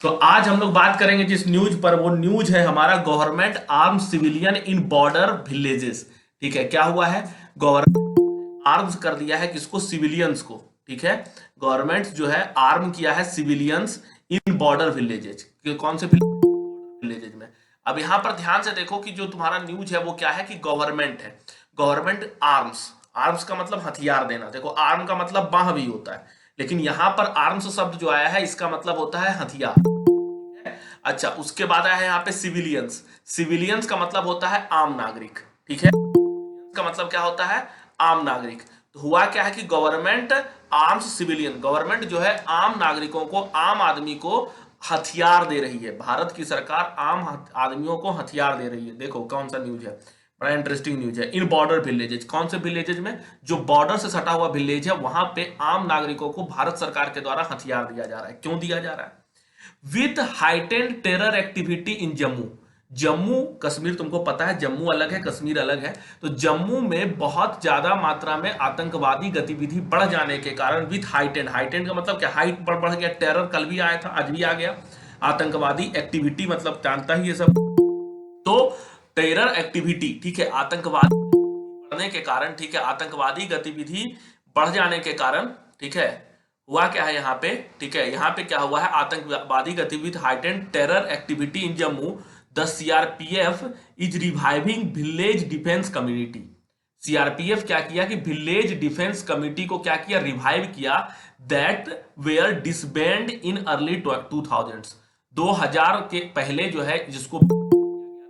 तो आज हम लोग बात करेंगे जिस न्यूज पर, वो न्यूज है हमारा गवर्नमेंट आर्म सिविलियन इन बॉर्डर विलेजेस। ठीक है, क्या हुआ है? गवर्नमेंट आर्म्स कर दिया है किसको? सिविलियंस को। ठीक है, गवर्नमेंट जो है आर्म किया है सिविलियंस इन बॉर्डर विलेजेज। कौन से विलेजेज में? अब यहां पर ध्यान से देखो कि जो तुम्हारा न्यूज है वो क्या है कि गवर्नमेंट है, गवर्नमेंट आर्म्स। आर्म्स का मतलब हथियार देना। देखो, आर्म का मतलब बाह भी होता है, लेकिन यहां पर आर्म्स शब्द जो आया है इसका मतलब होता है हथियार। अच्छा, उसके बाद आया है यहाँ पे सिविलियंस। सिविलियंस का मतलब होता है आम नागरिक। ठीक है, का मतलब क्या होता है? आम नागरिक। तो हुआ क्या है कि गवर्नमेंट आर्म्स सिविलियन, गवर्नमेंट जो है आम नागरिकों को, आम आदमी को हथियार दे रही है। भारत की सरकार आम आदमियों को हथियार दे रही है। देखो कौन सा न्यूज है, बड़ा इंटरेस्टिंग न्यूज है। इन बॉर्डर विलेजेज, कौन से विलेजेज में? जो बॉर्डर से सटा हुआ विलेज है वहां पे आम नागरिकों को भारत सरकार के द्वारा हथियार दिया जा रहा है। क्यों दिया जा रहा है? With heightened terror activity in Jammu. Jammu Kashmir, तुमको पता है जम्मू अलग है कश्मीर अलग है। तो जम्मू में बहुत ज्यादा मात्रा में आतंकवादी गतिविधि बढ़ जाने के कारण, विथ हाइटेंड, हाइटेंड का मतलब क्या? हाइट बढ़ बढ़ गया। टेरर कल भी आया था, आज भी आ गया। आतंकवादी एक्टिविटी मतलब जानता ही ये सब। तो टेरर एक्टिविटी, ठीक है, आतंकवादी बढ़ने के कारण, ठीक है, आतंकवादी गतिविधि बढ़ जाने के कारण, ठीक है, हुआ क्या है यहाँ पे? ठीक है, यहाँ पे क्या हुआ है? आतंकवादी गतिविधि, heightened terror activity in Jammu. The CRPF is reviving village defence community. CRPF क्या किया कि विलेज डिफेंस कमिटी को क्या किया? रिवाइव किया। That were disband in early 2000s। 2000 के पहले जो है जिसको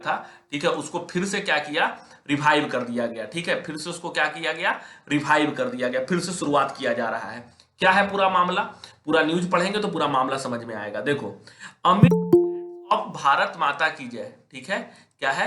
था, ठीक है, उसको फिर से क्या किया? रिवाइव कर दिया गया। ठीक है, फिर से उसको क्या किया गया? रिवाइव कर दिया गया, फिर से शुरुआत किया जा रहा है। क्या है पूरा मामला? पूरा न्यूज पढ़ेंगे तो पूरा मामला समझ में आएगा। देखो, अमित ऑफ भारत माता की जय। ठीक है, क्या है?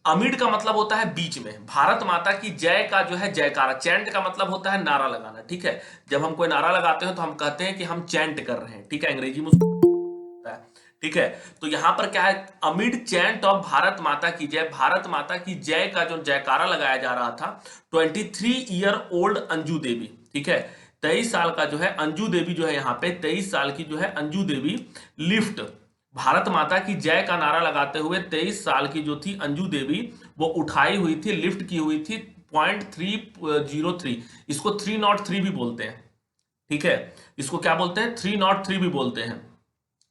अमिड का मतलब होता है बीच में, भारत माता की जय का जो है जयकारा, चैंट का मतलब होता है नारा लगाना। ठीक है, जब हम कोई नारा लगाते हैं तो हम कहते हैं कि हम चैंट कर रहे हैं। ठीक है, अंग्रेजी में होता है। ठीक है, तो यहां पर क्या है? अमिड चैंट ऑफ भारत माता की जय, भारत माता की जय का जो जयकारा लगाया जा रहा था, 23 ईयर ओल्ड अंजू देवी, ठीक है, 23 साल का जो है अंजू देवी जो है, यहाँ पे 23 साल की जो है अंजू देवी लिफ्ट, भारत माता की जय का नारा लगाते हुए 23 साल की जो थी अंजू देवी, वो उठाई हुई थी, लिफ्ट की हुई थी 0.303। इसको 303 भी बोलते हैं। ठीक है, इसको क्या बोलते हैं? 303 भी बोलते हैं।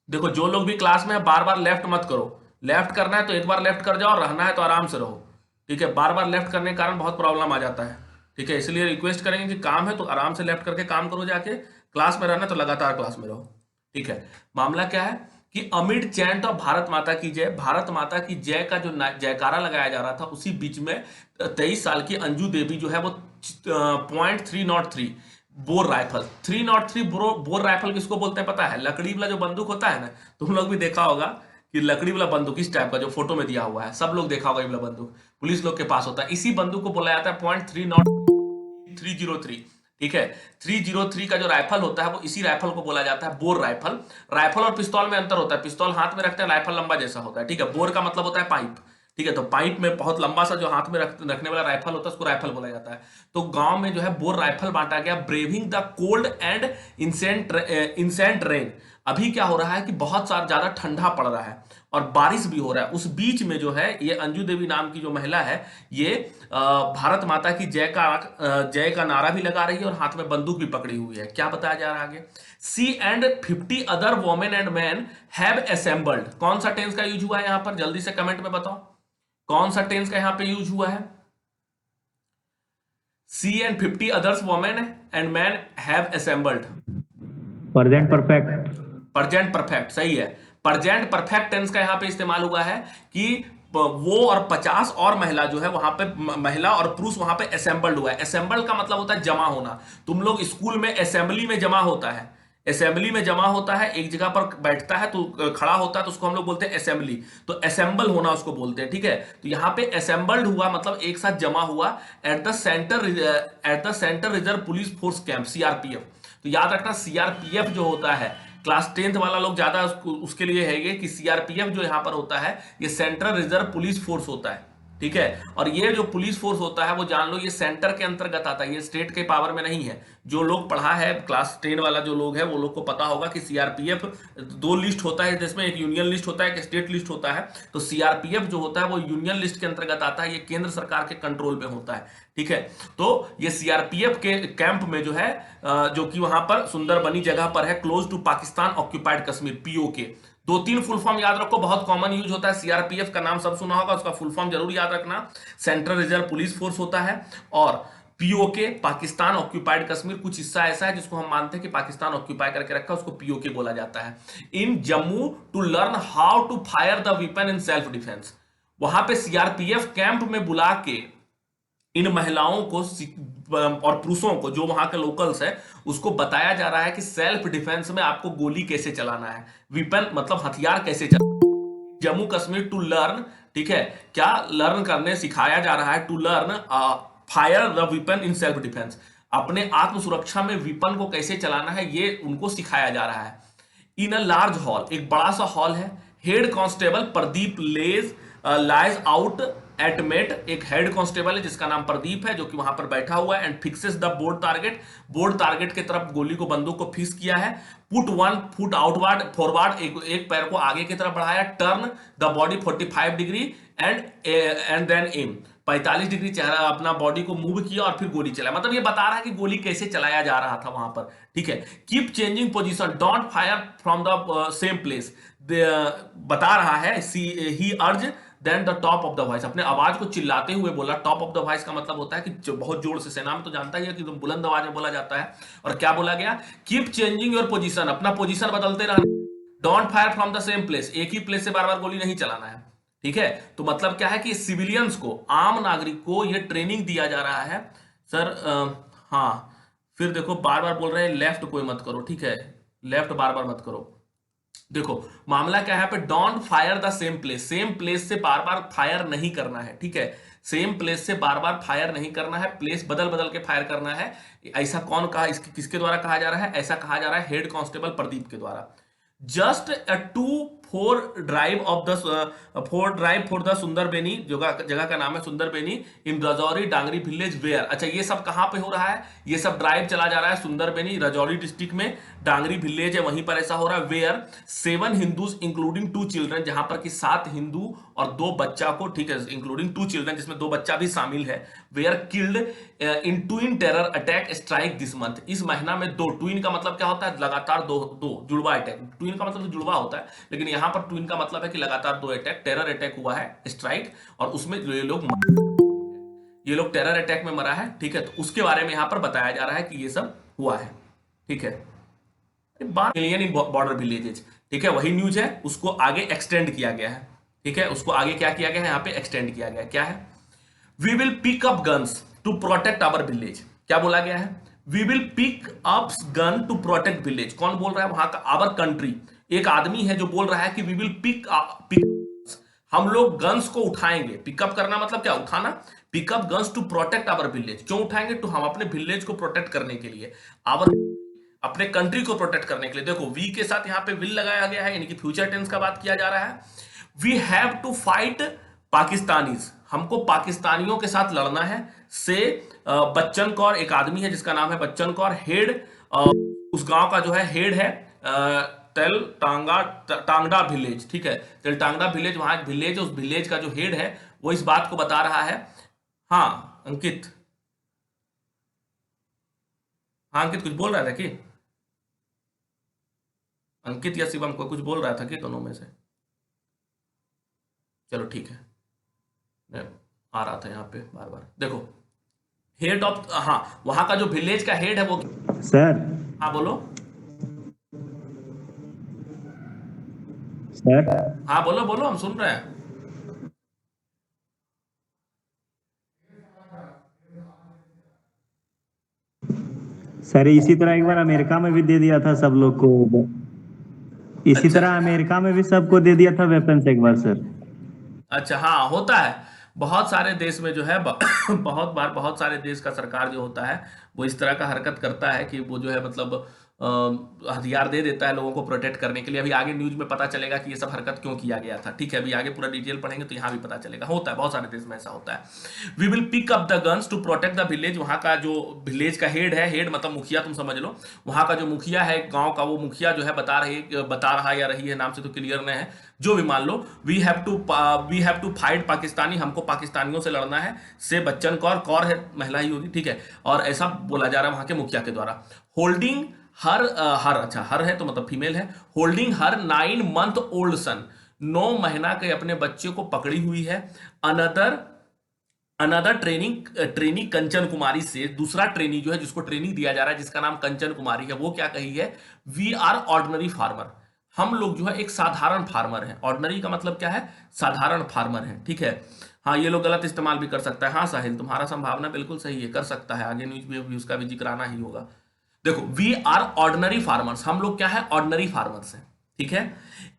देखो, जो लोग भी क्लास में है, बार बार लेफ्ट मत करो। लेफ्ट करना है तो एक बार लेफ्ट कर जाओ, रहना है तो आराम से रहो। ठीक है, बार बार लेफ्ट करने के कारण बहुत प्रॉब्लम आ जाता है। ठीक है, इसलिए रिक्वेस्ट करेंगे कि काम है तो आराम से लेफ्ट करके काम करो जाके। क्लास में रहना है तो लगातार क्लास में रहो। ठीक है, मामला क्या है कि अमिड चैंट ऑफ भारत माता की जय, भारत माता की जय का जो जयकारा लगाया जा रहा था, उसी बीच में 23 साल की अंजू देवी जो है वो 0.303 बोर राइफल, 303 बोर राइफल किसको बोलते हैं पता है? लकड़ी वाला जो बंदूक होता है ना, तुम लोग भी देखा होगा कि लकड़ी वाला बंदूक इस टाइप का जो फोटो में दिया हुआ है, सब लोग देखा होगा। ये वाला बंदूक पुलिस लोग के पास होता है। इसी बंदूक को बोला जाता है 0.303। ठीक है, 303 का जो राइफल होता है वो इसी राइफल को बोला जाता है बोर राइफल। राइफल और पिस्तौल में अंतर होता है, पिस्तौल हाथ में रखते हैं, राइफल लंबा जैसा होता है। ठीक है, बोर का मतलब होता है पाइप। ठीक है, तो पाइप में बहुत लंबा सा जो हाथ में रखने वाला राइफल होता है उसको राइफल बोला जाता है। तो गांव में जो है बोर राइफल बांटा गया। Braving the cold and incessant rain. अभी क्या हो रहा है कि बहुत सारा ज्यादा ठंडा पड़ रहा है और बारिश भी हो रहा है। उस बीच में जो है ये अंजू देवी नाम की जो महिला है, ये भारत माता की जय का नारा भी लगा रही है और हाथ में बंदूक भी पकड़ी हुई है। क्या बताया जा रहा है आगे? See and 50 other women and man have assembled. कौन सा टेंस का यूज हुआ है यहां पर? जल्दी से कमेंट में बताओ, कौन सा टेंस का यहां पे यूज हुआ है? See and 50 others women and man have assembled. Present perfect. Present perfect, सही है। प्रेजेंट परफेक्ट टेंस का यहां पे इस्तेमाल हुआ है कि वो और 50 और महिला जो है वहां पे, महिला और पुरुष वहां पे असेंबल्ड हुआ है। असेंबल्ड का मतलब होता है जमा होना। तुम लोग स्कूल में असेंबली में जमा होता है, असेंबली में जमा होता है, एक जगह पर बैठता है तो खड़ा होता है, तो उसको हम लोग बोलते हैं असेंबली। तो असेंबल होना उसको बोलते हैं। ठीक है, तो यहाँ पे असेंबल्ड हुआ मतलब एक साथ जमा हुआ। At the centre reserve police force camp, CRPF. तो याद रखना, सीआरपीएफ जो होता है, क्लास 10th वाला लोग ज्यादा उसके लिए है ये कि सीआरपीएफ जो यहां पर होता है ये सेंट्रल रिजर्व पुलिस फोर्स होता है। ठीक है। और ये जो पुलिस फोर्स होता है वो जान लो ये सेंटर के अंतर्गत आता है, ये स्टेट के पावर में नहीं है। जो लोग पढ़ा है क्लास 10 वाला जो लोग है वो लोग को पता होगा कि सीआरपीएफ दो लिस्ट होता है, जिसमें एक यूनियन लिस्ट होता है, एक स्टेट लिस्ट होता है। तो सीआरपीएफ जो होता है वो यूनियन लिस्ट के अंतर्गत आता है, ये केंद्र सरकार के कंट्रोल पे होता है, ठीक है। तो ये सीआरपीएफ के कैंप में जो है जो कि वहां पर सुंदरबनी जगह पर है, close to Pakistan occupied Kashmir, PoK. दो तीन फुल फॉर्म याद रखो, बहुत कॉमन यूज होता है। सीआरपीएफ का नाम सब सुना होगा, उसका फुल फॉर्म जरूर याद रखना। सेंट्रल रिजर्व पुलिस फोर्स होता है। और पीओके पाकिस्तान ऑक्यूपाइड कश्मीर, कुछ हिस्सा ऐसा है जिसको हम मानते हैं कि पाकिस्तान ऑक्यूपाई करके रखा, उसको पीओके बोला जाता है। In Jammu to learn how to fire the weapon in self defence, वहां पे सीआरपीएफ कैंप में बुला के इन महिलाओं को और पुरुषों को, जो वहां के लोकल्स है, उसको बताया जा रहा है कि सेल्फ डिफेंस में आपको गोली कैसे चलाना है, वेपन मतलब हथियार कैसे चलाना है। जम्मू कश्मीर टू लर्न, ठीक है, क्या लर्न करने सिखाया जा रहा है, to learn fire the weapon in self defence, अपने आत्म सुरक्षा में वेपन को कैसे चलाना है ये उनको सिखाया जा रहा है। इन अ लार्ज हॉल, एक बड़ा सा हॉल है। Head constable Pradeep lies out at mat, एक हेड कांस्टेबल है जिसका नाम प्रदीप है, जो कि वहां पर बैठा हुआ है। And fixes the board target, board target की तरफ गोली को, बंदूक को फिक्स किया है। Put one foot outward forward, एक पैर को आगे की तरफ बढ़ाया। Turn the body 45 degree and then um, 45 degree चेहरा अपना बॉडी को मूव किया और फिर गोली चलाया। मतलब ये बता रहा है कि गोली कैसे चलाया जा रहा था वहां पर, ठीक है। Keep changing position, don't fire from the same place, बता रहा है। He urge then the top of the voice, अपने आवाज को चिल्लाते हुए बोला। टॉप ऑफ द वॉइस का मतलब होता है कि बहुत जोर से, सेना में तो जानता ही है कि तुम बुलंद आवाज में बोला जाता है। और क्या बोला गया, कीप चेंजिंग योर पोजीशन, अपना पोजीशन बदलते रहना। Don't fire from the same place, एक ही प्लेस से बार बार गोली नहीं चलाना है, ठीक है। तो मतलब क्या है कि सिविलियंस को, आम नागरिक को ये ट्रेनिंग दिया जा रहा है। सर हाँ, फिर देखो बार बार बोल रहे हैं लेफ्ट कोई मत करो, ठीक है, लेफ्ट बार बार मत करो। देखो मामला क्या है पे, don't fire the same place, same place से बार बार फायर नहीं करना है, ठीक है। सेम प्लेस से बार बार फायर नहीं करना है, प्लेस बदल बदल के फायर करना है। ऐसा कौन कहा, इसके किसके द्वारा कहा जा रहा है, ऐसा कहा जा रहा है हेड कांस्टेबल प्रदीप के द्वारा। Just a 2-4 drive of the 4 drive for the Sundarbani, जगह का नाम है Sundarbani, in Rajouri Dangri village where. अच्छा ये सब कहां पे हो रहा है, ये सब ड्राइव चला जा रहा है सुंदरबेनी रजौरी डिस्ट्रिक्ट में, डांगरी विलेज है वहीं पर ऐसा हो रहा है। वेयर 7 हिंदूज इंक्लूडिंग 2 चिल्ड्रन, जहां पर कि 7 हिंदू और 2 बच्चा को, ठीक है, इंक्लूडिंग 2 चिल्ड्रन जिसमें 2 बच्चा भी शामिल है। Where killed in twin terror attack strike this month, इस महीना में 2, ट्विन का मतलब क्या होता है, लगातार दो जुड़वा अटैक, ट्विन का मतलब तो जुड़वा होता है, लेकिन यहां पर ट्विन का मतलब है कि लगातार 2 अटैक, टेरर अटैक हुआ है, स्ट्राइक, और उसमें ये लोग टेरर अटैक में मरा है, ठीक है। तो उसके बारे में यहां पर बताया जा रहा है कि ये सब हुआ है, ठीक है। मिलियन इन बॉर्डर विलेजेज, ठीक है, वही न्यूज है, उसको आगे एक्सटेंड किया गया है, ठीक है। उसको आगे क्या किया गया है, यहाँ पे एक्सटेंड किया गया है। क्या है, we will pick up guns to protect our village, क्या बोला गया है, we will pick up gun to protect village. कौन बोल रहा है, वहां का आवर कंट्री एक आदमी है जो बोल रहा है कि वी विल पिक हम लोग गन्स को उठाएंगे। पिकअप करना मतलब क्या, उठाना। Pick up guns to protect our village, क्यों उठाएंगे, तो हम अपने विलेज को प्रोटेक्ट करने के लिए, आवर अपने कंट्री को प्रोटेक्ट करने के लिए। देखो वी के साथ यहाँ पे विल लगाया गया है, यानी कि फ्यूचर टेंस का बात किया जा रहा है। We have to fight Pakistanis, हमको पाकिस्तानियों के साथ लड़ना है। से बच्चन कौर एक आदमी है जिसका नाम है बच्चन कौर, हेड उस गांव का जो है हेड है तेल टांगड़ा विलेज, ठीक है, तेल टांगड़ा विलेज, वहां विलेज, उस विलेज का जो हेड है वो इस बात को बता रहा है। हाँ अंकित, हाँ अंकित कुछ बोल रहा था कि, अंकित या शिवम को कुछ बोल रहा था कि दोनों में से, चलो ठीक है, मैं आ रहा था यहाँ पे बार बार। देखो हेड ऑफ, हाँ वहां का जो विलेज का हेड है वो, सर हाँ बोलो, सर हाँ बोलो बोलो, हम सुन रहे हैं। सर इसी तरह एक बार अमेरिका में भी दे दिया था सब लोग को, इसी अच्छा तरह अमेरिका में भी सबको दे दिया था वेपन्स एक बार सर। अच्छा, हाँ होता है, बहुत सारे देश में जो है बहुत बार बहुत सारे देश का सरकार जो होता है वो इस तरह का हरकत करता है कि वो जो है मतलब हथियार दे देता है लोगों को प्रोटेक्ट करने के लिए। अभी आगे न्यूज में पता चलेगा कि ये सब हरकत क्यों किया गया था, ठीक है। अभी आगे पूरा डिटेल पढ़ेंगे तो यहाँ भी पता चलेगा। होता है बहुत सारे देश में ऐसा होता है। We will pick up the guns to protect the village. वहां का जो विलेज का हेड है, हेड मतलब मुखिया, तुम समझ लो, वहां का जो मुखिया है गांव का, वो मुखिया जो है बता रहा या रही है, नाम से तो क्लियर नहीं है, जो भी मान लो, we have to fight Pakistani, हमको पाकिस्तानियों से लड़ना है, से बच्चन कौर, कौर है महिला ही होगी, ठीक है। और ऐसा बोला जा रहा है वहां के मुखिया के द्वारा। होल्डिंग हर है तो मतलब फीमेल है। होल्डिंग हर 9 month ओल्ड सन, 9 महीना के अपने बच्चे को पकड़ी हुई है। अनदर ट्रेनी कंचन कुमारी से, दूसरा ट्रेनी जो है जिसको ट्रेनिंग दिया जा रहा है, जिसका नाम कंचन कुमारी है, वो क्या कही है, वी आर ऑर्डिनरी फार्मर, हम लोग जो है एक साधारण फार्मर हैं। ऑर्डिनरी का मतलब क्या है, साधारण फार्मर है, ठीक है। हाँ, ये लोग गलत इस्तेमाल भी कर सकता है। हाँ साहिल, तुम्हारा संभावना बिल्कुल सही है, कर सकता है, आगे न्यूज में भी उसका भी जिक्र आना ही होगा। देखो, वी आर ऑर्डिनरी फार्मर्स, हम लोग क्या है, ऑर्डिनरी फार्मर्स हैं, ठीक है।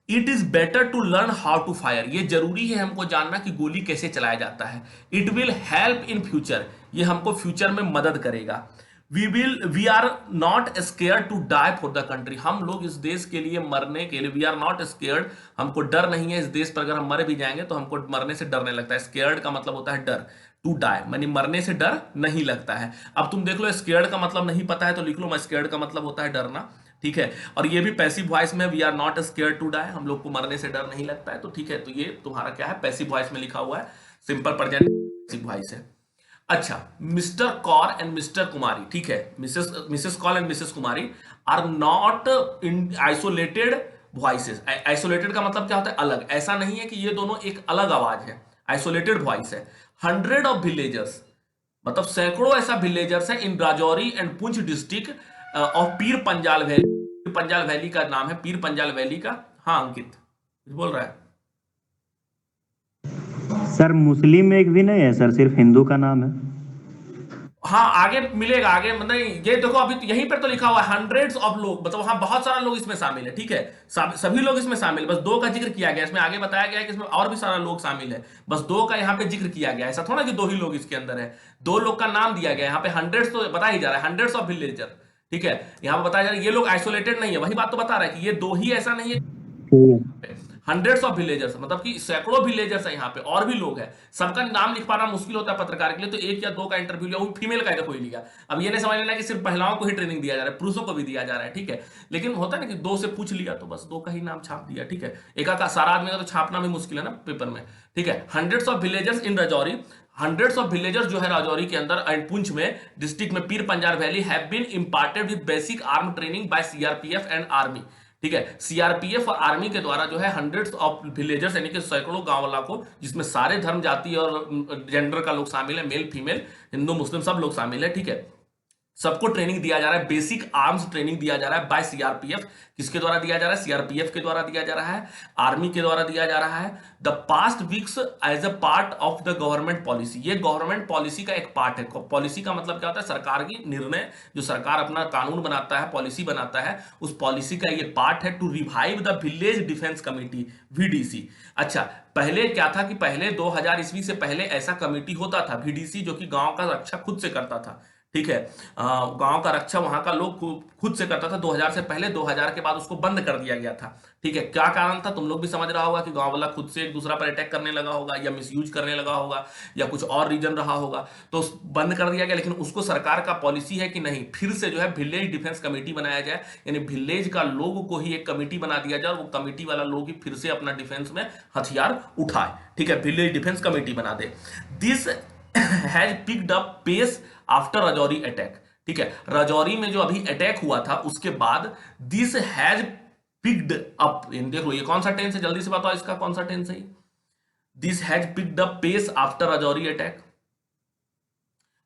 It is better to learn how to fire, ये जरूरी है हमको जानना कि गोली कैसे चलाया जाता है। It will help in future, ये हमको फ्यूचर में मदद करेगा। We are not scared to die for the country, हम लोग इस देश के लिए मरने के लिए, वी आर नॉट स्केयर्ड, हमको डर नहीं है इस देश पर, अगर हम मर भी जाएंगे तो हमको मरने से डर नहीं लगता है। स्केयर्ड का मतलब होता है डर, टू डाई मानी मरने से डर नहीं लगता है। अब तुम देख लो, स्केयर्ड का मतलब नहीं पता है तो लिख लो, मैं स्केयर्ड का मतलब होता है डरना, ठीक है। और ये भी पैसिव वॉइस में, we are not scared to die, हम लोग को मरने से डर नहीं लगता है, तो ठीक है। तो ये तुम्हारा क्या है, पैसिव वॉइस में लिखा हुआ है, सिंपल प्रेजेंट पैसिव वॉइस है। अच्छा, mister Kaur and mister Kumari, ठीक है, missus Kaur and missus Kumari are not in isolated voices. Isolated का मतलब क्या होता है, अलग, ऐसा नहीं है कि ये दोनों एक अलग आवाज है, आइसोलेटेड वॉइस है। 100 ऑफ विलेजर्स, मतलब सैकड़ों ऐसा विलेजर्स है in Rajouri and Poonch district of Pir Panjal valley. Pir Panjal valley का नाम है, पीर पंजाल वैली का। हाँ अंकित कुछ बोल रहा है। सर मुस्लिम में एक भी नहीं है सर, सिर्फ हिंदू का नाम है। हाँ आगे मिलेगा, आगे मतलब ये देखो, अभी तो यहीं पर तो लिखा हुआ है हंड्रेड्स ऑफ लोग, मतलब वहां बहुत सारा लोग इसमें शामिल है, ठीक है। सभी लोग इसमें शामिल है, बस 2 का जिक्र किया गया इसमें, आगे बताया गया है कि इसमें और भी सारा लोग शामिल है, बस 2 का यहाँ पे जिक्र किया गया। ऐसा थोड़ा कि 2 ही लोग इसके अंदर है, 2 लोग का नाम दिया गया यहाँ पे। हंड्रेड्स तो बता ही जा रहा है, हंड्रेड्स ऑफ विलेजर, ठीक है। यहाँ पे बताया जा रहा है ये लोग आइसोलेटेड नहीं है, वही बात तो बता रहा है कि ये 2 ही ऐसा नहीं है, ठीक है। हंड्रेड्स ऑफ विलेजर्स, मतलब कि सैकड़ों विलेजर्स है यहाँ पे, और भी लोग हैं। सबका नाम लिख पाना मुश्किल होता है पत्रकार के लिए, तो 1 या 2 का इंटरव्यू लिया, वो फीमेल का देखो ही लिया। अब ये नहीं समझ लेना कि सिर्फ महिलाओं को ही ट्रेनिंग दिया जा रहा है, पुरुषों को भी दिया जा रहा है, ठीक है। लेकिन होता है ना कि 2 से पूछ लिया तो बस 2 का ही नाम छाप दिया, ठीक है। एक का सारा आदमी का तो छापना भी मुश्किल है ना पेपर में, ठीक है। Hundreds of villagers in Rajouri, hundreds of villagers जो है राजौरी के अंदर एंड पुंछ में डिस्ट्रिक्ट में Pir Panjal valley have been imparted with basic arm training by CRPF and army, ठीक है। सीआरपीएफ और आर्मी के द्वारा जो है हंड्रेड्स ऑफ विलेजर्स यानी कि सैकड़ों गांव वाला को, जिसमें सारे धर्म जाति और जेंडर का लोग शामिल है, मेल फीमेल हिंदू मुस्लिम सब लोग शामिल है, ठीक है। सबको ट्रेनिंग दिया जा रहा है, बेसिक आर्म्स ट्रेनिंग दिया जा रहा है बाय सीआरपीएफ। किसके द्वारा दिया जा रहा है, सीआरपीएफ के द्वारा दिया जा रहा है, आर्मी के द्वारा दिया जा रहा है। The past weeks as a part of the government policy, ये गवर्नमेंट पॉलिसी का एक पार्ट है। पॉलिसी का मतलब क्या होता है, सरकार की निर्णय, जो सरकार अपना कानून बनाता है, पॉलिसी बनाता है, उस पॉलिसी का ये पार्ट है। To revive the village defence committee, VDC. अच्छा, पहले क्या था कि पहले 2000 ईस्वी से पहले ऐसा कमेटी होता था वीडीसी, जो कि गांव का रक्षा खुद से करता था, ठीक है। गांव का रक्षा वहां का लोग खुद से करता था 2000 से पहले। 2000 के बाद उसको बंद कर दिया गया था, ठीक है। क्या कारण था, तुम लोग भी समझ रहा होगा कि गांव वाला खुद से एक दूसरा पर अटैक करने लगा होगा, या मिसयूज करने लगा होगा, या कुछ और रीजन रहा होगा, तो बंद कर दिया गया। लेकिन उसको सरकार का पॉलिसी है कि नहीं, फिर से जो है विलेज डिफेंस कमेटी बनाया जाए, यानी विलेज का लोग को ही एक कमेटी बना दिया जाए, और वो कमेटी वाला लोग ही फिर से अपना डिफेंस में हथियार उठाए, ठीक है। विलेज डिफेंस कमेटी बना दे। This has picked up pace after Rajouri attack, ठीक है। राजौरी में जो अभी अटैक हुआ था उसके बाद दिस हैज पिक्ड अप, देखो ये कौन सा टेंस है, जल्दी से बताओ इसका कौन सा टेंस है। This has picked up pace after Rajouri attack,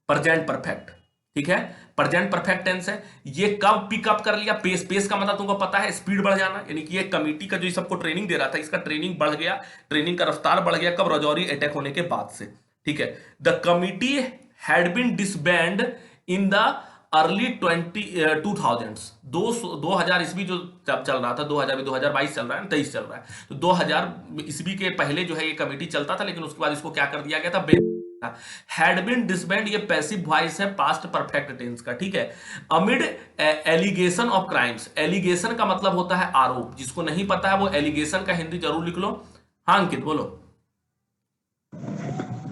present perfect, ठीक है। प्रेजेंट परफेक्ट टेंस है। ये कब पिकअप कर लिया, पेस, पेस का मतलब तुमको पता है स्पीड बढ़ जाना, यानी कि ये कमेटी का जो सबको ट्रेनिंग दे रहा था, इसका ट्रेनिंग बढ़ गया, ट्रेनिंग का रफ्तार बढ़ गया, कब, राजौरी अटैक होने के बाद से, ठीक है। The committee had been disband in the early 2000s, 2000 ईस्वी जो चल रहा था, 2022 चल रहा है, 23 चल रहा है, तो 2000 ईस्वी के पहले जो है ये कमेटी चलता था, लेकिन उसके बाद इसको क्या कर दिया गया था, हैड बीन डिसबैंड, ये पैसिव वॉइस है पास्ट परफेक्ट टेंस का, ठीक है। Amid allegation of crimes, allegation का मतलब होता है आरोप, जिसको नहीं पता है वो एलिगेशन का हिंदी जरूर लिख लो। हाँ अंकित बोलो।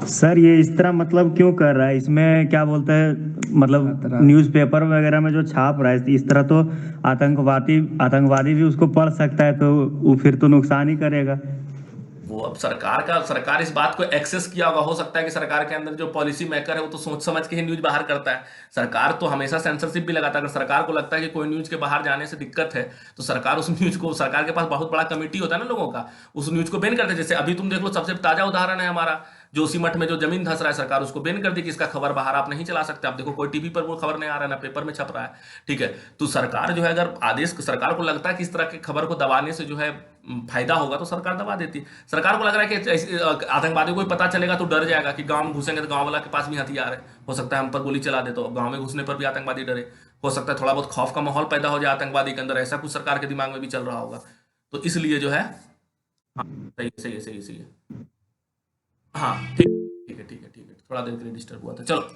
सर ये इस तरह मतलब क्यों कर रहा है, इसमें क्या बोलते हैं, मतलब न्यूज़पेपर वगैरह में जो छाप रहा है इस तरह, तो आतंकवादी आतंकवादी भी उसको पढ़ सकता है, तो वो फिर तो नुकसान ही करेगा। वो अब सरकार इस बात को एक्सेस किया होगा, हो सकता है कि सरकार के अंदर जो पॉलिसी मेकर है वो तो सोच समझ के ही न्यूज बाहर करता है। सरकार तो हमेशा सेंसरशिप भी लगाता है। अगर सरकार को लगता है कि कोई न्यूज के बाहर जाने से दिक्कत है तो सरकार उस न्यूज को, सरकार के पास बहुत बड़ा कमेटी होता है ना लोगों का, उस न्यूज को बैन करते हैं। जैसे अभी तुम देख लो, सबसे ताजा उदाहरण है हमारा जोशीमठ में जो जमीन धस रहा है, सरकार उसको बैन कर दी कि इसका खबर बाहर आप नहीं चला सकते। आप देखो कोई टीवी पर वो खबर नहीं आ रहा है, ना पेपर में छप रहा है, ठीक है। तो सरकार जो है, अगर आदेश सरकार को लगता है कि इस तरह की खबर को दबाने से जो है फायदा होगा तो सरकार दबा देती है। सरकार को लग रहा है कि आतंकवादियों को पता चलेगा तो डर जाएगा कि गांव में घुसेंगे तो गांव वाला के पास भी हथियार है, हो सकता है हम पर गोली चला दे, तो गांव में घुसने पर भी आतंकवादी डरे। हो सकता है थोड़ा बहुत खौफ का माहौल पैदा हो जाए आतंकवादी के अंदर, ऐसा कुछ सरकार के दिमाग में भी चल रहा होगा। तो इसलिए जो है, हाँ सही सही है, सही है। हाँ ठीक है, थोड़ा देर के लिए डिस्टर्ब हुआ था। चलो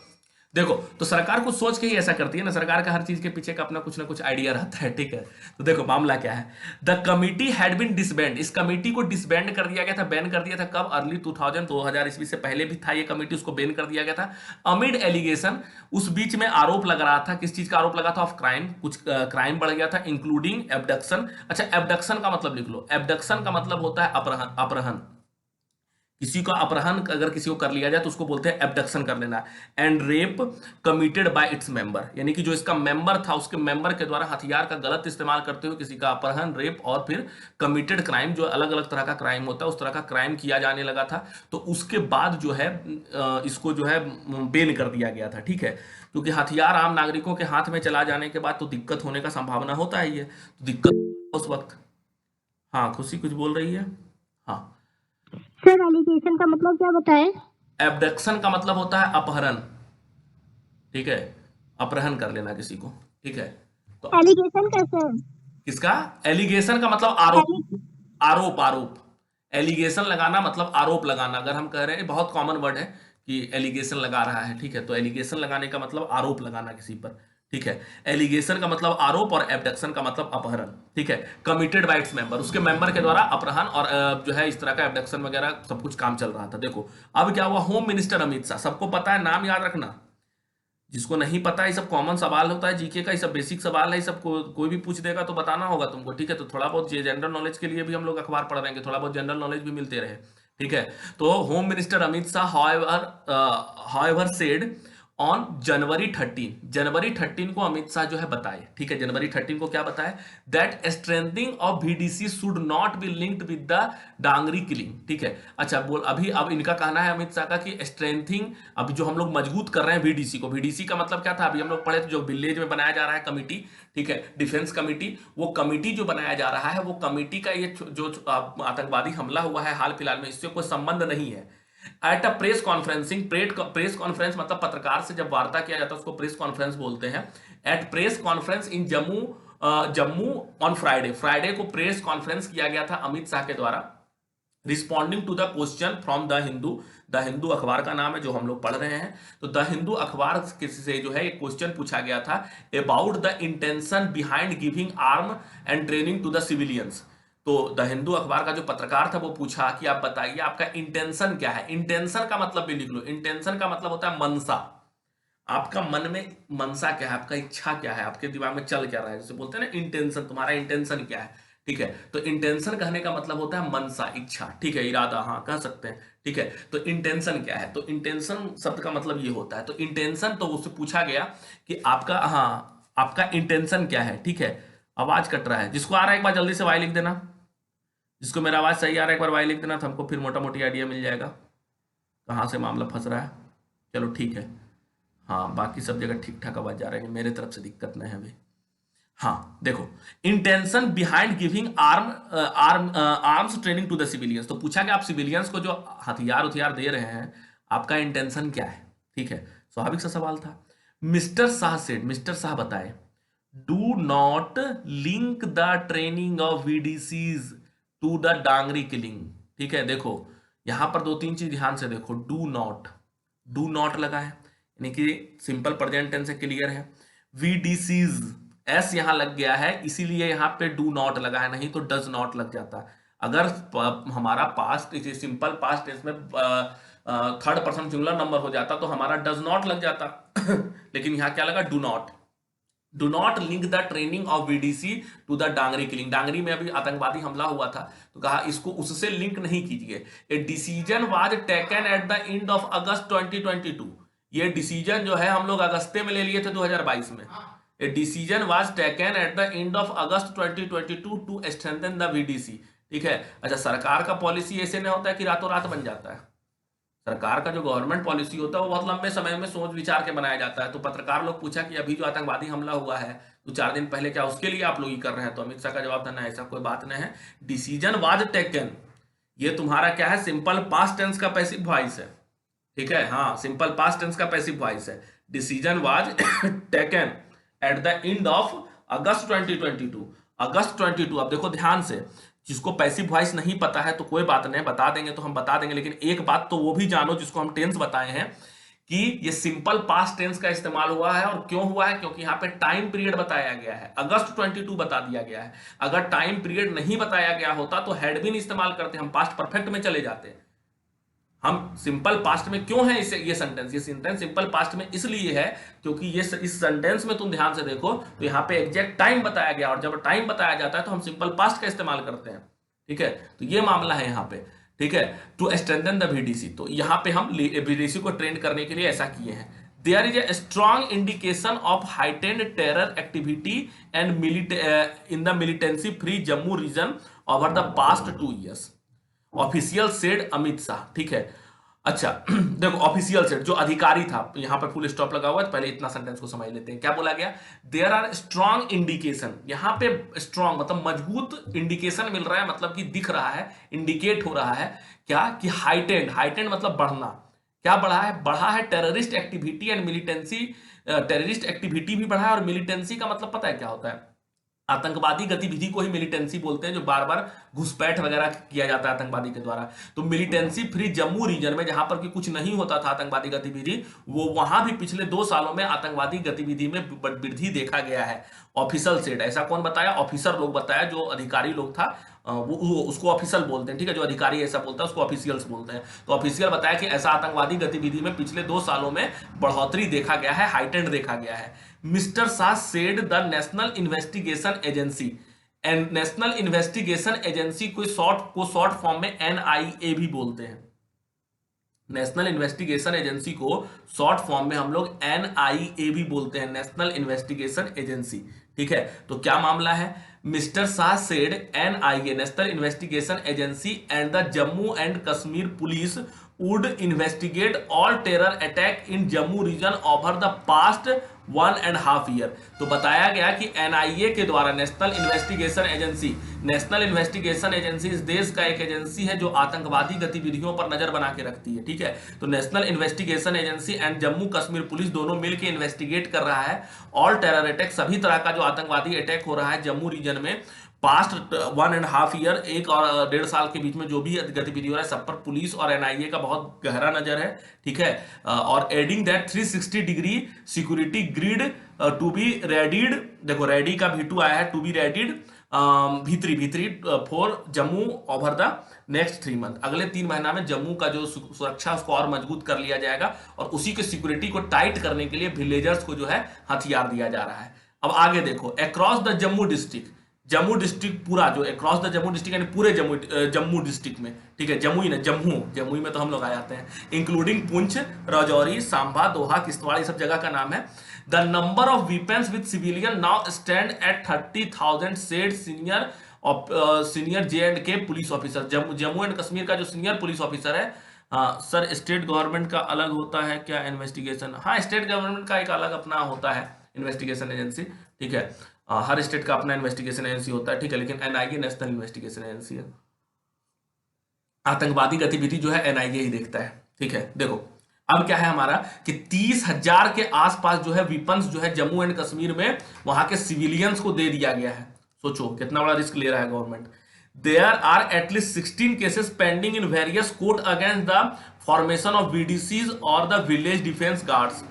देखो, तो सरकार कुछ सोच के ही ऐसा करती है ना, सरकार का हर चीज के पीछे का अपना कुछ ना कुछ आइडिया रहता है, ठीक है। तो देखो मामला क्या है। The committee had been disband, इस कमिटी को डिसबैंड कर दिया गया था। बैन कर दिया था कब? अर्ली 2000 ईस्वी से पहले भी था ये कमिटी, उसको बैन कर दिया गया था। अमिड एलिगेशन, उस बीच में आरोप लग रहा था, किस चीज का आरोप लगा था? ऑफ क्राइम, कुछ क्राइम बढ़ गया था, इंक्लूडिंग एबडक्शन। अच्छा, एबडक्शन का मतलब लिख लो। एबडक्शन का मतलब होता है अपहरण, अपहरण। किसी का अपहरण अगर किसी को कर लिया जाए तो उसको बोलते हैं एबडक्शन कर लेना। And rape committed by its member, यानी कि जो इसका मेंबर था उसके मेंबर के द्वारा हथियार का गलत इस्तेमाल करते हुए किसी का अपहरण, रेप और फिर कमिटेड क्राइम, जो अलग अलग तरह का क्राइम होता है उस तरह का क्राइम किया जाने लगा था। तो उसके बाद जो है इसको जो है बैन कर दिया गया था, ठीक है। क्योंकि हथियार आम नागरिकों के हाथ में चला जाने के बाद तो दिक्कत होने का संभावना होता ही है, तो दिक्कत उस वक्त। हाँ खुशी कुछ बोल रही है। हाँ, सर एलिगेशन का मतलब क्या बताएं? एबडक्शन का मतलब होता है अपहरण, ठीक है, अपहरण कर लेना किसी को, ठीक है। तो एलिगेशन कैसे है? किसका? एलिगेशन का मतलब आरोप, एलि- आरोप आरोप। एलिगेशन लगाना मतलब आरोप लगाना। अगर हम कह रहे हैं, बहुत कॉमन वर्ड है कि एलिगेशन लगा रहा है, ठीक है, तो एलिगेशन लगाने का मतलब आरोप लगाना किसी पर, ठीक है। एलिगेशन का मतलब आरोप और एबडक्शन का मतलब अपहरण, ठीक है। कमिटेड बाय इट्स मेंबर, उसके मेंबर के द्वारा अपहरण और जो है इस तरह का एबडक्शन वगैरह सब कुछ काम चल रहा था। देखो अब क्या हुआ, होम मिनिस्टर अमित शाह, सबको पता है, नाम याद रखना। जिसको नहीं पता, ये सब कॉमन सवाल होता है जीके का, ये सब बेसिक सवाल है, ये सब कोई भी पूछ देगा तो बताना होगा तुमको, ठीक है। तो थोड़ा बहुत ये जनरल नॉलेज के लिए भी हम लोग अखबार पढ़ रहे हैं, थोड़ा बहुत जनरल नॉलेज भी मिलते रहे, ठीक है। तो home minister Amit Shah however said on January 13 को अमित शाह जो है बताए, ठीक है, जनवरी 13 को क्या बताए? That strengthening of BDC should not be linked with the Dangri killing, ठीक है। अच्छा बोल, अभी अब इनका कहना है अमित शाह का कि स्ट्रेंथिंग, अभी जो हम लोग मजबूत कर रहे हैं बीडीसी को, बीडीसी का मतलब क्या था? अभी हम लोग पढ़े थे, जो विलेज में बनाया जा रहा है कमिटी, ठीक है, डिफेंस कमिटी, वो कमिटी जो बनाया जा रहा है, वो कमिटी का ये जो आतंकवादी हमला हुआ है हाल फिलहाल में, इससे कोई संबंध नहीं है। At a press conferencing, press conference मतलब पत्रकार से जब वार्ता किया जाता है उसको प्रेस कॉन्फ्रेंस बोलते हैं। At press conference in Jammu on Friday, Friday को प्रेस कॉन्फ्रेंस किया गया था अमित शाह के द्वारा, responding to the question from the Hindu. The Hindu अखबार का नाम है जो हम लोग पढ़ रहे हैं। तो द हिंदू अखबार से जो है एक क्वेश्चन पूछा गया था about the intention behind giving arm and training to the civilians. तो द हिंदू अखबार का जो पत्रकार था वो पूछा कि आप बताइए आपका इंटेंशन क्या है। इंटेंशन का मतलब भी लिख लो। इंटेंशन का मतलब होता है मनसा। आपका मन में मनसा क्या है, आपका इच्छा क्या है, आपके दिमाग में चल क्या रहा है, जैसे बोलते हैं ना इंटेंशन, तुम्हारा इंटेंशन क्या है, ठीक है। तो इंटेंशन कहने का मतलब होता है मनसा, इच्छा, ठीक है, इरादा, हाँ कह सकते हैं, ठीक है। तो इंटेंशन क्या है? तो इंटेंशन शब्द का मतलब ये होता है। तो इंटेंशन, तो उससे पूछा गया कि आपका, हाँ आपका इंटेंशन क्या है, ठीक है। आवाज कट रहा है, जिसको आ रहा है एक बार जल्दी से वाई लिख देना, जिसको मेरा आवाज सही आ रहा है एक बार वाई लिख देना, तो हमको फिर मोटा मोटी आइडिया मिल जाएगा कहाँ से मामला फंस रहा है। चलो ठीक है, हाँ बाकी सब जगह ठीक ठाक आवाज जा रही है, मेरे तरफ से दिक्कत नहीं है अभी। हाँ देखो, intention behind giving arms training to the civilians. तो पूछा कि आप सिविलियंस को जो हथियार दे रहे हैं, आपका इंटेंशन क्या है, ठीक है। स्वाभाविक सा सवाल था। Mister Shah said, mister Shah बताए, do not link the training of VDCs to the Dangri killing, ठीक है। देखो यहां पर दो तीन चीज ध्यान से देखो, डू नॉट, डू नॉट लगा है, यानी कि सिंपल प्रेजेंट टेंस से क्लियर है। VDCs एस यहां लग गया है, इसीलिए यहां पे डू नॉट लगा है, नहीं तो डज नॉट लग जाता। अगर हमारा पास्ट सिंपल पास्ट टेंस में थर्ड पर्सन सिंगुलर नंबर हो जाता तो हमारा डज नॉट लग जाता लेकिन यहां क्या लगा, do not. Do not link the training of VDC to the Dangri killing. Dangri में अभी आतंकवादी हमला हुआ था, तो कहा इसको उससे लिंक नहीं कीजिए। ए decision was taken at the end of August 2022। ये डिसीजन जो है हम लोग अगस्ते में ले लिए थे 2022 में। A decision was taken at the end of August 2022 to strengthen the VDC। ठीक है। अच्छा, सरकार का पॉलिसी ऐसे नहीं होता है कि रातों रात बन जाता है। सरकार का जो गवर्नमेंट पॉलिसी होता है वो बहुत लंबे समय में सोच विचार के बनाया जाता है। तो पत्रकार लोग पूछा कि अभी जो आतंकवादी हमला हुआ है तो 4 दिन पहले, क्या उसके लिए आप लोग ही कर रहे हैं? तो अमित शाह का जवाब था ना, ऐसा कोई बात नहीं है। डिसीजन वाज टेकन, ये तुम्हारा क्या है, सिंपल पास्ट टेंस का पैसिव वॉइस है। ठीक है, हाँ, सिंपल पास्ट टेंस का पैसिव वॉइस है। Decision was taken at the end of August 2022। अगस्त 22। अब देखो ध्यान से, जिसको पैसिव वॉइस नहीं पता है तो कोई बात नहीं, बता देंगे तो हम बता देंगे, लेकिन एक बात तो वो भी जानो जिसको हम टेंस बताए हैं कि ये सिंपल पास्ट टेंस का इस्तेमाल हुआ है। और क्यों हुआ है? क्योंकि यहाँ पे टाइम पीरियड बताया गया है, अगस्त 22 बता दिया गया है। अगर टाइम पीरियड नहीं बताया गया होता तो हैड बीन इस्तेमाल करते, हम पास्ट परफेक्ट में चले जाते। हम सिंपल पास्ट में क्यों है इसे, ये सेंटेंस सिंपल पास्ट में इसलिए है क्योंकि ये इस सेंटेंस में तुम ध्यान से देखो तो यहाँ पे एग्जैक्ट टाइम बताया गया, और जब टाइम बताया जाता है तो हम सिंपल पास्ट का इस्तेमाल करते हैं। ठीक है, तो ये मामला है यहाँ पे। ठीक है, टू स्ट्रेंथन द VDC, तो यहाँ पे हम VDC को ट्रेन करने के लिए ऐसा किए हैं। There is a strong indication of heightened terror activity and in the militancy free Jammu region over the past 2 years, official said Amit Shah. ठीक है, अच्छा देखो, ऑफिशियल सेड जो अधिकारी था, यहां पर फुल स्टॉप लगा हुआ है, पहले इतना सेंटेंस को समझ लेते हैं। क्या बोला गया? देयर आर स्ट्रॉन्ग इंडिकेशन, यहां पे स्ट्रॉन्ग मतलब मजबूत इंडिकेशन मिल रहा है, मतलब कि दिख रहा है, इंडिकेट हो रहा है क्या कि हाइटेंड, हाइटेंड मतलब बढ़ना। क्या बढ़ा है? बढ़ा है terrorist activity and militancy. Terrorist activity भी बढ़ा है, और मिलिटेंसी का मतलब पता है क्या होता है? आतंकवादी गतिविधि को ही मिलिटेंसी बोलते हैं, जो बार बार घुसपैठ वगैरह किया जाता है आतंकवादी के द्वारा। तो मिलिटेंसी फ्री जम्मू रीजन में जहां पर कि कुछ नहीं होता था आतंकवादी गतिविधि, वो वहां भी पिछले 2 सालों में आतंकवादी गतिविधि में वृद्धि देखा गया है। ऑफिशियल सेड, ऐसा कौन बताया? ऑफिसर लोग बताया, जो अधिकारी लोग था वो उसको ऑफिशियल बोलते हैं। ठीक है, जो अधिकारी ऐसा बोलता है उसको ऑफिशियल्स बोलते हैं। तो ऑफिशियल बताया कि ऐसा आतंकवादी गतिविधि में पिछले 2 सालों में बढ़ोतरी देखा गया है, हाइटेंड देखा गया है। Mister Shah said the national investigation agency, and national investigation agency को शॉर्ट फॉर्म में NIA भी बोलते हैं। नेशनल इन्वेस्टिगेशन एजेंसी को शॉर्ट फॉर्म में हम लोग NIA भी बोलते हैं, नेशनल इन्वेस्टिगेशन एजेंसी। ठीक है, तो क्या मामला है? Mister Shah said NIA, national investigation agency, and the Jammu and Kashmir police would investigate all terror attack in Jammu region over the past 1.5 year। तो बताया गया कि NIA के द्वारा, नेशनल इन्वेस्टिगेशन एजेंसी इस देश का एक एजेंसी है जो आतंकवादी गतिविधियों पर नजर बना के रखती है। ठीक है, तो national investigation agency and Jammu Kashmir police दोनों मिलकर इन्वेस्टिगेट कर रहा है ऑल टेरर अटैक, सभी तरह का जो आतंकवादी अटैक हो रहा है जम्मू रीजन में पास्ट 1.5 year, 1 और 1.5 साल के बीच में जो भी गतिविधि हो रहा है, सब पर पुलिस और NIA का बहुत गहरा नजर है। ठीक है, और adding that 360 degree security grid to be readied, देखो रेडी का V2 आया है, टू बी रेडीड भीतरी for Jammu over the next 3 month, अगले 3 महीना में जम्मू का जो सुरक्षा उसको और मजबूत कर लिया जाएगा, और उसी के सिक्योरिटी को टाइट करने के लिए विलेजर्स को जो है हथियार दिया जा रहा है। अब आगे देखो, across the Jammu district, Jammu district पूरा, जो अक्रॉस द जम्मू डिस्ट्रिक्ट यानी पूरे जम्मू डिस्ट्रिक्ट में। ठीक है, जम्मू में तो हम लोग आ जाते हैं, इंक्लूडिंग पुंछ, राजौरी, सांबा, दोहा, किश्तवाड़, ये सब जगह का नाम है। The number of weapons with civilian now stand at 30,000 said senior J&K police officer. Jammu and Kashmir का जो सीनियर पुलिस ऑफिसर है, सर स्टेट गवर्नमेंट का अलग होता है क्या इन्वेस्टिगेशन? हाँ, स्टेट गवर्नमेंट का एक अलग अपना होता है इन्वेस्टिगेशन एजेंसी। ठीक है, हर स्टेट का अपना इन्वेस्टिगेशन एजेंसी होता है। ठीक है, लेकिन NIA नेशनल इन्वेस्टिगेशन एजेंसी है। आतंकवादी गतिविधि जो है NIA ही देखता है। ठीक है, देखो अब क्या है हमारा कि 30,000 के आसपास जो है वेपन्स जो है जम्मू एंड कश्मीर में वहां के सिविलियंस को दे दिया गया है। सोचो कितना बड़ा रिस्क ले रहा है government. There are at least 16 cases pending in various court against the formation of VDCs or the village defense guards,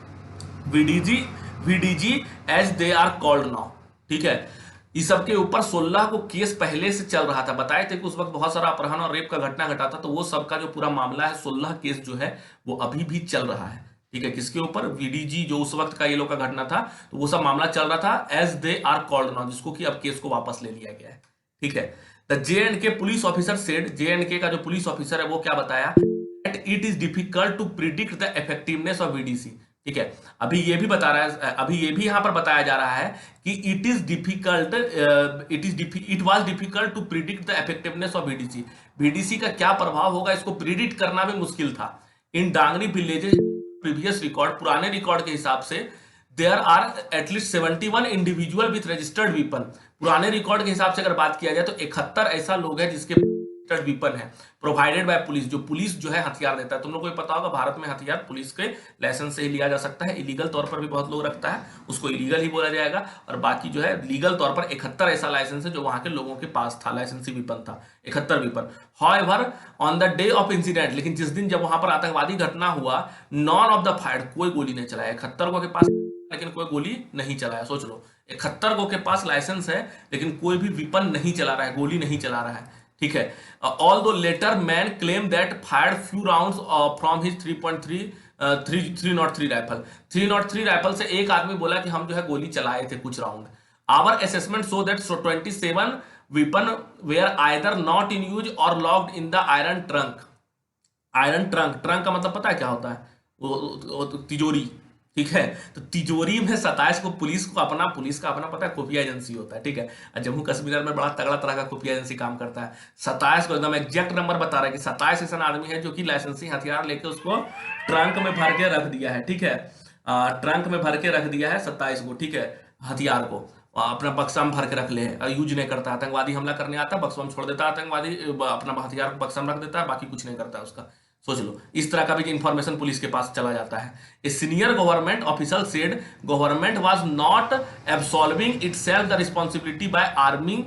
VDG VDG as they are called now। ठीक है, इस सब के ऊपर 16 को केस पहले से चल रहा था। बताए थे कि उस वक्त बहुत सारा अपहरण और रेप का घटना घटा था, तो वो सबका जो पूरा मामला है 16 केस जो है वो अभी भी चल रहा है। ठीक है, किसके ऊपर? VDG, जो उस वक्त का ये लोग का घटना था, तो वो सब मामला चल रहा था as they are called now, जिसको कि अब केस को वापस ले लिया गया है। ठीक है, the JNK police officer said, JNK का जो पुलिस ऑफिसर है वो क्या बताया? That it is difficult to predict the effectiveness of VDC। ठीक है, अभी ये भी बता रहा है, अभी ये भी यहां पर बताया जा रहा है कि it was difficult to predict the effectiveness of VDC। VDC का क्या प्रभाव होगा इसको प्रिडिक्ट करना भी मुश्किल था। In Dangri villages, previous record, पुराने रिकॉर्ड के हिसाब से there are at least 71 individual with registered weapon. पुराने रिकॉर्ड के हिसाब से अगर बात किया जाए तो 71 ऐसा लोग हैं जिसके रजिस्टर्ड वीपन है, प्रोवाइडेड बाय पुलिस, जो पुलिस जो है हथियार देता है। तुम लोग को पता होगा भारत में हथियार पुलिस के लाइसेंस से ही लिया जा सकता है। इलीगल तौर पर भी बहुत लोग रखता है, उसको इलीगल ही बोला जाएगा। और बाकी जो है लीगल तौर पर 71 ऐसा लाइसेंस है जो वहां के लोगों के पास था, लाइसेंसी वीपन था 71 weapon. However on the day of incident, लेकिन जिस दिन जब वहां पर आतंकवादी घटना हुआ, नॉन ऑफ द फायर, कोई गोली नहीं चलाया। 71 को के पास लेकिन कोई गोली नहीं चलाया। सोच लो, 71 को के पास लाइसेंस है लेकिन कोई भी विपन नहीं चला रहा है, गोली नहीं चला रहा है। ठीक है, although later man claim that fired few rounds from his 303 rifle. 303 rifle से एक आदमी बोला कि हम जो है गोली चलाए थे कुछ राउंड। Our assessment so that 27 weapon were either not in use or locked in the iron trunk। Iron trunk, trunk का मतलब पता है क्या होता है? वो तिजोरी। ठीक है, तो तिजोरी में 27 को पुलिस का अपना पता है खुफिया एजेंसी होता है। ठीक है, जम्मू कश्मीर में बड़ा तगड़ा तरह का खुफिया एजेंसी काम करता है। 27 को एकदम एग्जैक्ट नंबर बता रहा है कि 27 ऐसा आदमी है जो कि लाइसेंसी हथियार लेके उसको ट्रंक में भर के रख दिया है। ठीक है, ट्रंक में भर के रख दिया है 27 को। ठीक है, हथियार को अपना बक्सा में भर के रख ले, यूज नहीं करता। आतंकवादी हमला करने आता, बक्सा में छोड़ देता, आतंकवादी अपना हथियार बक्सा में रख देता है, बाकी कुछ नहीं करता है उसका। सोच लो, इस तरह का भी इंफॉर्मेशन पुलिस के पास चला जाता है। A senior government officer said government was not absolving itself the responsibility by arming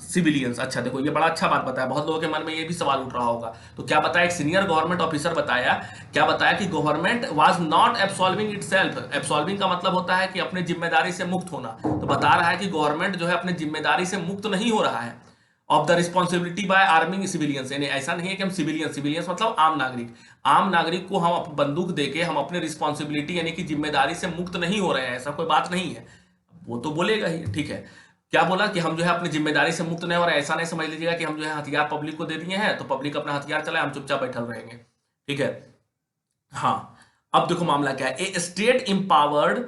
civilians. अच्छा देखो, ये बड़ा अच्छा बात बताया, बहुत लोगों के मन में ये भी सवाल उठ रहा होगा। तो क्या बताया? एक सीनियर गवर्नमेंट ऑफिसर बताया, क्या बताया कि government was not absolving itself. एब्सॉल्विंग का मतलब होता है कि अपने जिम्मेदारी से मुक्त होना। तो बता रहा है कि गवर्नमेंट जो है अपने जिम्मेदारी से मुक्त नहीं हो रहा है। Of the responsibility by arming civilians, यानी ऐसा नहीं है कि हम सिविलियंस मतलब आम नागरिक को हम बंदूक देके हम अपने रिस्पॉन्सिबिलिटी यानी कि जिम्मेदारी से मुक्त नहीं हो रहे हैं, ऐसा कोई बात नहीं है। वो तो बोलेगा ही। ठीक है, क्या बोला कि हम जो है अपनी जिम्मेदारी से मुक्त नहीं हो रहे। ऐसा नहीं समझ लीजिएगा कि हम जो है हथियार पब्लिक को दे दिए हैं तो पब्लिक अपना हथियार चलाए, हम चुपचाप बैठल रहेंगे। ठीक है, हाँ, अब देखो मामला क्या है। A state empowered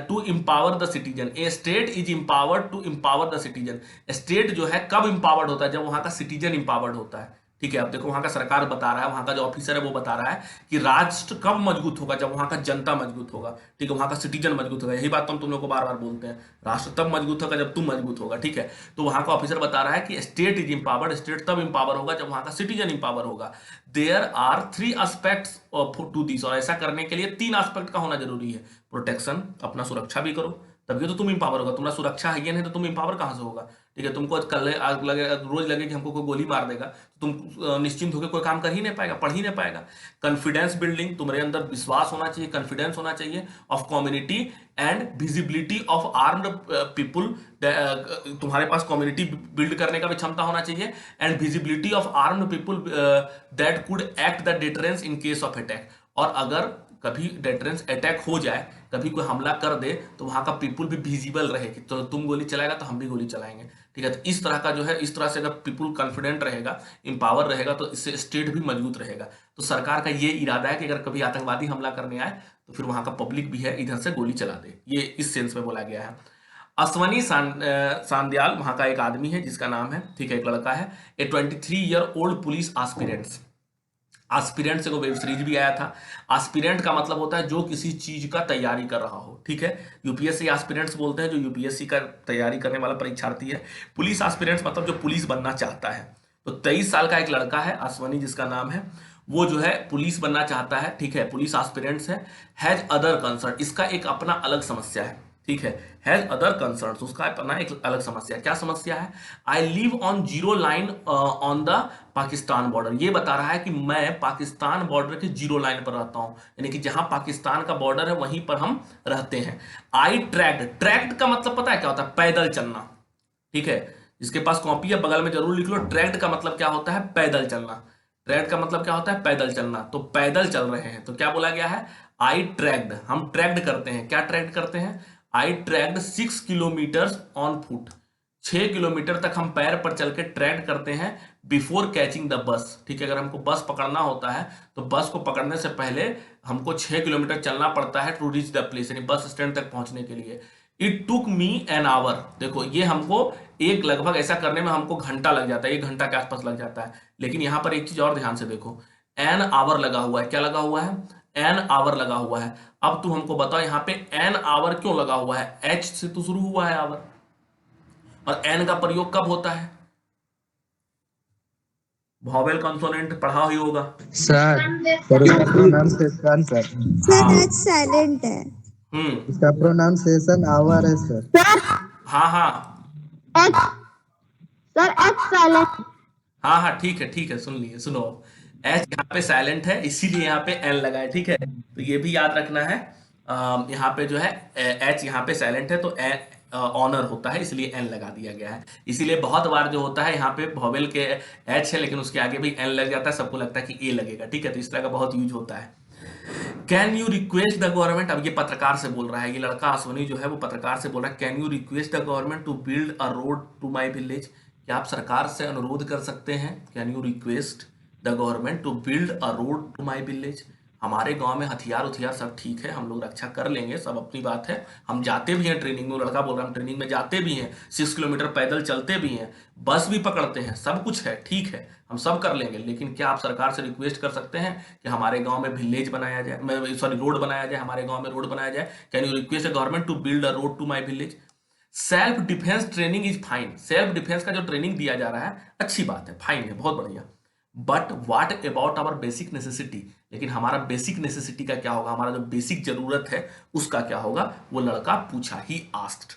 to empower the citizen. A state is empowered to empower the citizen. State जो है कब इम्पावर्ड होता है? जब वहां का सिटीजन इम्पावर्ड होता है। ठीक है, अब देखो वहां का सरकार बता रहा है, वहां का जो ऑफिसर है वो बता रहा है कि राष्ट्र कब मजबूत होगा? जब वहां का जनता मजबूत होगा। ठीक है, वहां का सिटीजन मजबूत होगा। यही बात तुम लोग को बार बार बोलते हैं, राष्ट्र तब मजबूत होगा जब तुम मजबूत होगा। ठीक है, तो वहां का ऑफिसर बता रहा है कि स्टेट इज इम्पावर्ड, स्टेट तब इम्पावर होगा जब वहां का सिटीजन इम्पावर होगा। There are 3 aspects to this, और ऐसा करने के लिए 3 एस्पेक्ट का होना जरूरी है। प्रोटेक्शन, अपना सुरक्षा भी करो, तभी तो तुम इंपावर होगा। तुम्हारा सुरक्षा है नहीं तो तुम इंपावर कहां से होगा? ठीक है, तुमको कल लगे, रोज लगे कि हमको कोई गोली मार देगा तो तुम निश्चिंत होकर कोई काम कर ही नहीं पाएगा, पढ़ ही नहीं पाएगा। कॉन्फिडेंस बिल्डिंग, तुम्हारे अंदर विश्वास होना चाहिए, कॉन्फिडेंस होना चाहिए of community and visibility of armed people. तुम्हारे पास कम्युनिटी बिल्ड करने का भी क्षमता होना चाहिए and visibility of armed people that could act the deterrence in case of attack. और अगर कभी डिटरेंस अटैक हो जाए, कभी कोई हमला कर दे, तो वहां का पीपुल भी विजिबल रहे कि तो तुम गोली चलाएगा तो हम भी गोली चलाएंगे। ठीक है, तो इस तरह का जो है, इस तरह से अगर पीपुल कॉन्फिडेंट रहेगा, इंपावर रहेगा, तो इससे स्टेट भी मजबूत रहेगा। तो सरकार का ये इरादा है कि अगर कभी आतंकवादी हमला करने आए तो फिर वहां का पब्लिक भी है इधर से गोली चला दे। ये इस सेंस में बोला गया है। अश्वनी सांदयाल वहां का एक आदमी है जिसका नाम है, ठीक है, एक लड़का है। ए 23 year old police aspirants. Aspirant से को वेब सीरीज भी आया था। एस्पिरेंट का मतलब होता है जो किसी चीज का तैयारी कर रहा हो। ठीक है, यूपीएससी एस्पिरेंट्स बोलते हैं जो यूपीएससी का तैयारी करने वाला परीक्षार्थी है। पुलिस एस्पिरेंट्स मतलब जो पुलिस बनना चाहता है। तो 23 साल का एक लड़का है अश्वनी जिसका नाम है, वो जो है पुलिस बनना चाहता है। ठीक है, पुलिस एस्पिरेंट्स है। हैज अदर कंसर्न, इसका एक अपना अलग समस्या है। ठीक हैज अदर कंसर्न्स, उसका अपना एक अलग समस्या। क्या समस्या है? I live on zero line on the Pakistan border, ये बता रहा है कि मैं पाकिस्तान बॉर्डर के जीरो लाइन पर रहता हूं, यानी कि जहां पाकिस्तान का बॉर्डर है वहीं पर हम रहते हैं। आई ट्रैक्ड का मतलब पता है क्या होता है? पैदल चलना। ठीक है, जिसके पास कॉपी है बगल में जरूर लिख लो, ट्रैक्ड का मतलब क्या होता है? पैदल चलना। ट्रैक्ड का मतलब क्या होता है? पैदल चलना। तो पैदल चल रहे हैं, तो क्या बोला गया है? आई ट्रैक्ड, हम ट्रैक्ड करते हैं। क्या ट्रैक्ड करते हैं? I tracked 6 kilometre on foot, 6 kilometre तक हम पैर पर चल के ट्रैक करते हैं बिफोर कैचिंग द बस। ठीक है, अगर हमको बस पकड़ना होता है तो बस को पकड़ने से पहले हमको 6 किलोमीटर चलना पड़ता है टू रीच द प्लेस, यानी बस स्टैंड तक पहुंचने के लिए। It took me an hour, देखो ये हमको एक लगभग ऐसा करने में हमको घंटा लग जाता है, 1 घंटा के आसपास लग जाता है। लेकिन यहां पर एक चीज और ध्यान से देखो, एन आवर लगा हुआ है। क्या लगा हुआ है? एन आवर लगा हुआ है। अब तू हमको बताओ यहाँ पे एन आवर क्यों लगा हुआ है? एच से तो शुरू हुआ है आवर, और एन का प्रयोग कब होता है? वॉवेल कंसोनेंट पढ़ा ही होगा। सर उसका प्रोनाउंसिएशन सर। सर हाँ। एच साइलेंट है। उसका प्रोनाउंसिएशन आवर है सर। सर हाँ हाँ एच, सर एच साइलेंट। हाँ हाँ, ठीक है, सुन लिए, सुनो। एच यहाँ पे साइलेंट है, इसीलिए यहाँ पे एन लगा है। ठीक है, तो ये भी याद रखना है। यहाँ पे जो है एच यहाँ पे साइलेंट है, तो एन ऑनर होता है, इसलिए एन लगा दिया गया है। इसीलिए बहुत बार जो होता है यहाँ पे वॉवेल के एच है लेकिन उसके आगे भी एन लग जाता है, सबको लगता है कि ए लगेगा। ठीक है, तो इस तरह का बहुत यूज होता है। Can you request the government, अब ये पत्रकार से बोल रहा है, ये लड़का अश्वनी जो है वो पत्रकार से बोल रहा है, can you request the government to build a road to my village, क्या आप सरकार से अनुरोध कर सकते हैं? Can you request the government to build a road to my village, हमारे गांव में हथियार उथियार सब ठीक है, हम लोग रक्षा कर लेंगे, सब अपनी बात है, हम जाते भी हैं ट्रेनिंग में, लड़का बोल रहा है हम ट्रेनिंग में जाते भी हैं, 6 किलोमीटर पैदल चलते भी हैं, बस भी पकड़ते हैं, सब कुछ है, ठीक है, हम सब कर लेंगे, लेकिन क्या आप सरकार से रिक्वेस्ट कर सकते हैं कि हमारे गांव में विलेज बनाया जाए, सॉरी रोड बनाया जाए, हमारे गांव में रोड बनाया जाए? Can you request the government to build a road to my village? Self defence training is fine, self defence का जो ट्रेनिंग दिया जा रहा है अच्छी बात है, फाइन है, बहुत बढ़िया। But what about our basic necessity, लेकिन हमारा बेसिक नेसेसिटी का क्या होगा? हमारा जो बेसिक जरूरत है उसका क्या होगा? वो लड़का पूछा, ही आस्क्ड।